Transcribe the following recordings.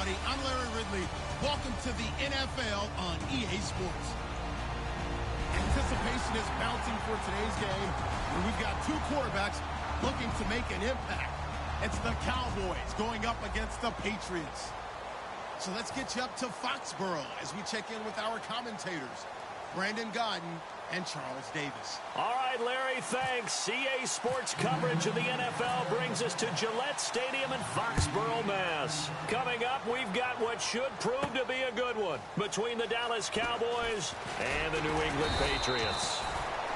everybody. I'm Larry Ridley. Welcome to the NFL on EA Sports. Anticipation is bouncing for today's game, and we've got two quarterbacks looking to make an impact. It's the Cowboys going up against the Patriots. So let's get you up to Foxborough as we check in with our commentators, Brandon Godden and Charles Davis. All right, Larry, thanks. EA Sports coverage of the NFL brings us to Gillette Stadium in Foxborough, Mass. Coming up, we've got what should prove to be a good one between the Dallas Cowboys and the New England Patriots.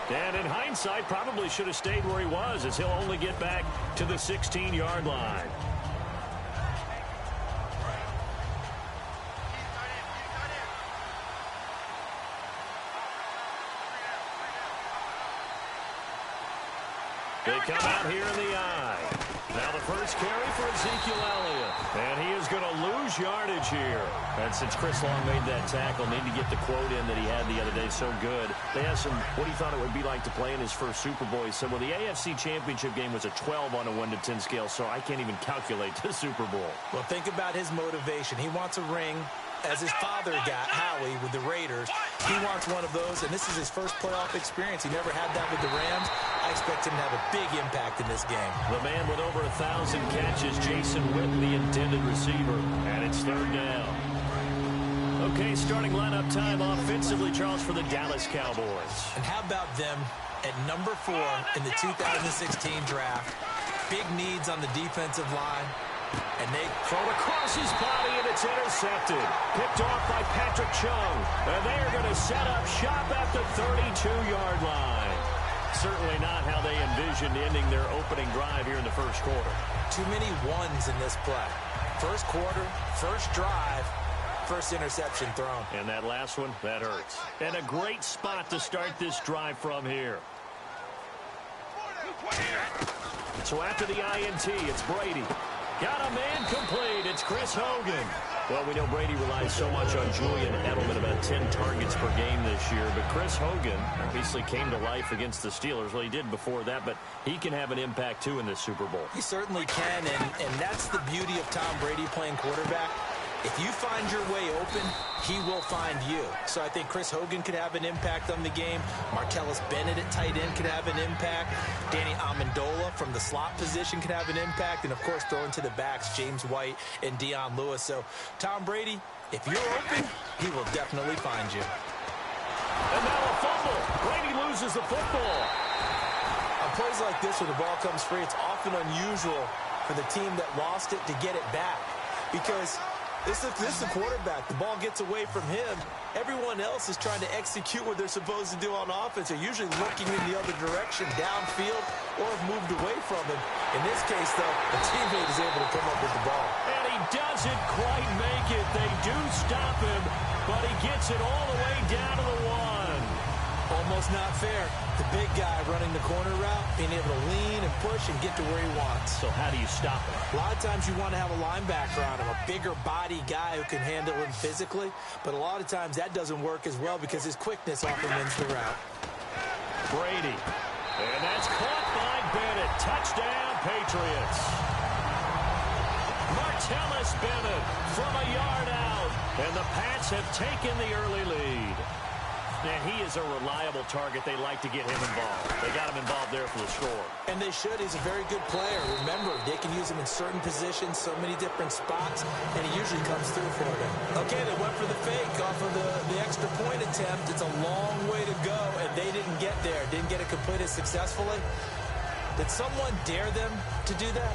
And in hindsight, probably should have stayed where he was, as he'll only get back to the 16-yard line. They come out here in the eye. Now the first carry for Ezekiel Elliott. And he is going to lose yardage here. And since Chris Long made that tackle, need to get the quote in that he had the other day. So good. They asked him what he thought it would be like to play in his first Super Bowl. He said, well, the AFC Championship game was a 12 on a 1 to 10 scale, so I can't even calculate the Super Bowl. Well, think about his motivation. He wants a ring, as his father got, Howie, with the Raiders. He wants one of those, and this is his first playoff experience. He never had that with the Rams. I expect him to have a big impact in this game. The man with over 1,000 catches, Jason Witten, the intended receiver, and it's third down. Okay, starting lineup time offensively, Charles, for the Dallas Cowboys. And how about them at number 4 in the 2016 draft? Big needs on the defensive line. And they throw across his body, and it's intercepted. Picked off by Patrick Chung. And they are going to set up shop at the 32-yard line. Certainly not how they envisioned ending their opening drive here in the first quarter. Too many ones in this play. First quarter, first drive, first interception thrown. And that last one, that hurts. And a great spot to start this drive from here. So after the INT, it's Brady. Got a man complete. It's Chris Hogan. Well, we know Brady relies so much on Julian Edelman, about 10 targets per game this year. But Chris Hogan obviously came to life against the Steelers. Well, he did before that, but he can have an impact, too, in this Super Bowl. He certainly can, and that's the beauty of Tom Brady playing quarterback. If you find your way open, he will find you. So I think Chris Hogan could have an impact on the game. Martellus Bennett at tight end could have an impact. Danny Amendola from the slot position could have an impact. And, of course, throwing to the backs, James White and Deion Lewis. So, Tom Brady, if you're open, he will definitely find you. And now a fumble. Brady loses the football. On plays like this where the ball comes free, it's often unusual for the team that lost it to get it back. Because this is the quarterback. The ball gets away from him. Everyone else is trying to execute what they're supposed to do on offense. They're usually looking in the other direction, downfield, or have moved away from him. In this case, though, the teammate is able to come up with the ball. And he doesn't quite make it. They do stop him, but he gets it all the way down to the 1. Almost not fair. The big guy running the corner route, being able to lean and push and get to where he wants. So how do you stop him? A lot of times you want to have a linebacker on him, a bigger body guy who can handle him physically. But a lot of times that doesn't work as well because his quickness often wins the route. Brady. And that's caught by Bennett. Touchdown, Patriots. Martellus Bennett from a yard out. And the Pats have taken the early lead. And he is a reliable target. They like to get him involved. They got him involved there for the score. And they should. He's a very good player. Remember, they can use him in certain positions, so many different spots, and he usually comes through for them. Okay, they went for the fake off of the extra point attempt. It's a long way to go, and they didn't get there. Didn't get it completed successfully. Did someone dare them to do that?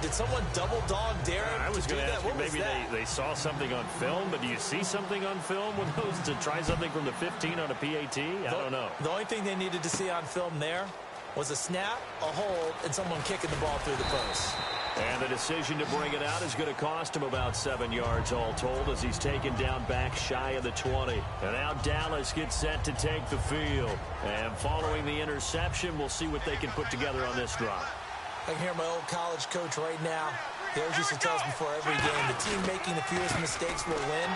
Did someone double dog dare them I was to do going to that? ask you, maybe they saw something on film, but do you see something on film with those to try something from the 15 on a PAT? I don't know. The only thing they needed to see on film there was a snap, a hold, and someone kicking the ball through the post. And the decision to bring it out is going to cost him about 7 yards all told as he's taken down back shy of the 20. And now Dallas gets set to take the field. And following the interception, we'll see what they can put together on this drive. I can hear my old college coach right now. He always used to tell us before every game, the team making the fewest mistakes will win.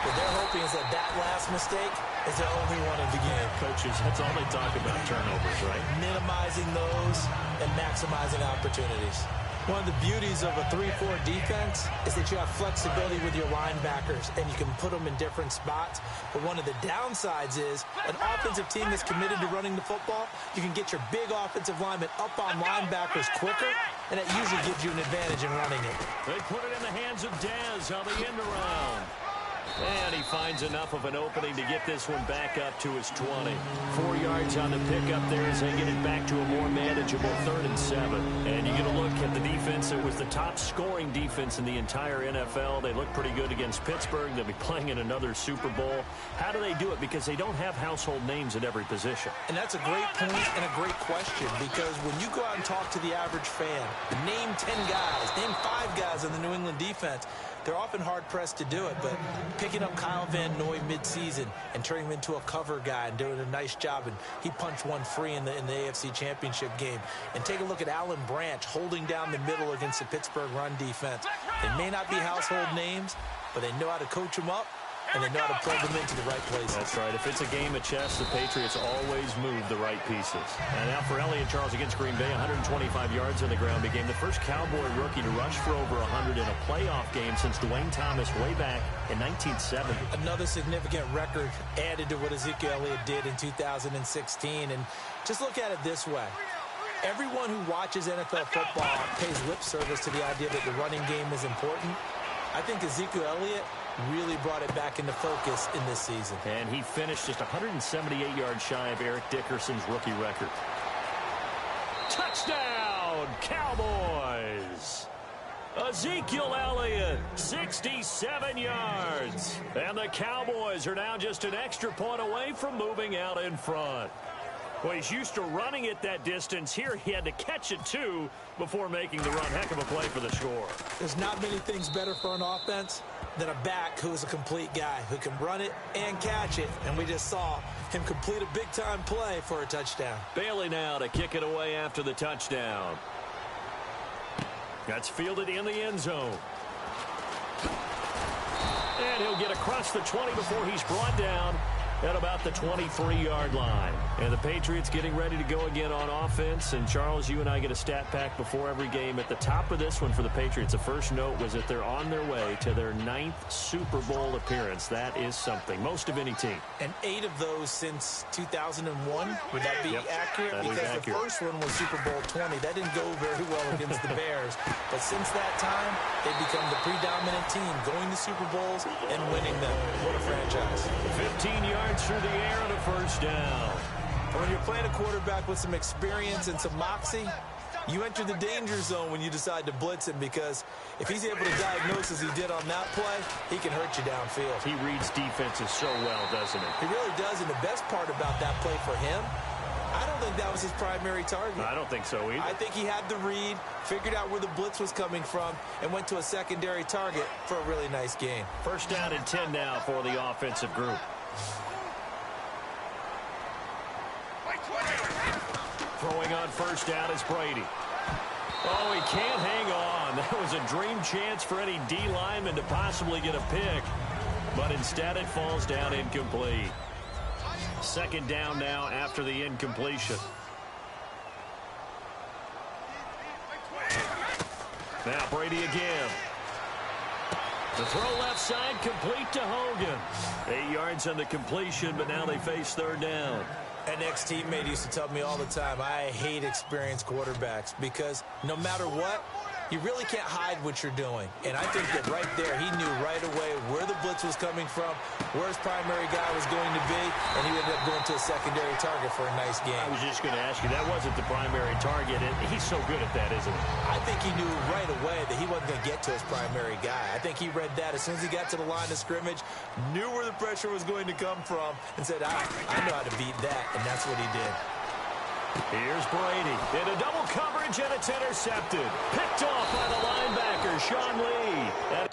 What they're hoping is that last mistake is their only one of the game. Coaches, that's all they talk about, turnovers, right? Minimizing those and maximizing opportunities. One of the beauties of a 3-4 defense is that you have flexibility with your linebackers, and you can put them in different spots. But one of the downsides is an offensive team that's committed to running the football, you can get your big offensive linemen up on linebackers quicker, and that usually gives you an advantage in running it. They put it in the hands of Dez on the end around. And he finds enough of an opening to get this one back up to his 20. 4 yards on the pickup there as they get it back to a more manageable 3rd and 7. And you get a look at the defense. It was the top scoring defense in the entire NFL. They look pretty good against Pittsburgh. They'll be playing in another Super Bowl. How do they do it? Because they don't have household names at every position. And that's a great point and a great question, because when you go out and talk to the average fan, name 10 guys, name 5 guys on the New England defense, they're often hard-pressed to do it, but picking up Kyle Van Noy midseason and turning him into a cover guy and doing a nice job, and he punched one free in the AFC Championship game. And take a look at Alan Branch holding down the middle against the Pittsburgh run defense. They may not be household names, but they know how to coach them up, and they know how to plug them into the right places. That's right. If it's a game of chess, the Patriots always move the right pieces. And now for Elliott Charles against Green Bay, 125 yards on the ground. Became the first Cowboy rookie to rush for over 100 in a playoff game since Dwayne Thomas way back in 1970. Another significant record added to what Ezekiel Elliott did in 2016. And just look at it this way. Everyone who watches NFL football pays lip service to the idea that the running game is important. I think Ezekiel Elliott really brought it back into focus in this season. And he finished just 178 yards shy of Eric Dickerson's rookie record. Touchdown, Cowboys! Ezekiel Elliott, 67 yards. And the Cowboys are now just an extra point away from moving out in front. Well, he's used to running it that distance. Here he had to catch it, too, before making the run. Heck of a play for the score. There's not many things better for an offense than a back who is a complete guy who can run it and catch it. And we just saw him complete a big-time play for a touchdown. Bailey now to kick it away after the touchdown. That's fielded in the end zone. And he'll get across the 20 before he's brought down at about the 23-yard line. And the Patriots getting ready to go again on offense. And, Charles, you and I get a stat pack before every game. At the top of this one for the Patriots, the first note was that they're on their way to their 9th Super Bowl appearance. That is something. Most of any team. And 8 of those since 2001. Would that be accurate? That because is accurate. The first one was Super Bowl 20. That didn't go very well against the Bears. But since that time, they've become the predominant team, going to Super Bowls and winning them. What a franchise. 15 yards through the air and a first down. When you're playing a quarterback with some experience and some moxie, you enter the danger zone when you decide to blitz him, because if he's able to diagnose as he did on that play, he can hurt you downfield. He reads defenses so well, doesn't he? He really does, and the best part about that play for him, I don't think that was his primary target. I don't think so either. I think he had the read, figured out where the blitz was coming from, and went to a secondary target for a really nice gain. First down and 10 now for the offensive group. Throwing on first down is Brady. Oh, he can't hang on. That was a dream chance for any D lineman to possibly get a pick. But instead it falls down incomplete. Second down now after the incompletion. Now Brady again. The throw left side complete to Hogan. 8 yards on the completion, but now they face third down. An ex-teammate used to tell me all the time, I hate experienced quarterbacks, because no matter what, you really can't hide what you're doing. And I think that right there, he knew right away where the blitz was coming from, where his primary guy was going to be, and he ended up going to a secondary target for a nice game. I was just going to ask you, that wasn't the primary target, and he's so good at that, isn't he? I think he knew right away that he wasn't going to get to his primary guy. I think he read that as soon as he got to the line of scrimmage, knew where the pressure was going to come from, and said, I know how to beat that, and that's what he did. Here's Brady into double coverage, and it's intercepted. Picked off by the linebacker, Sean Lee.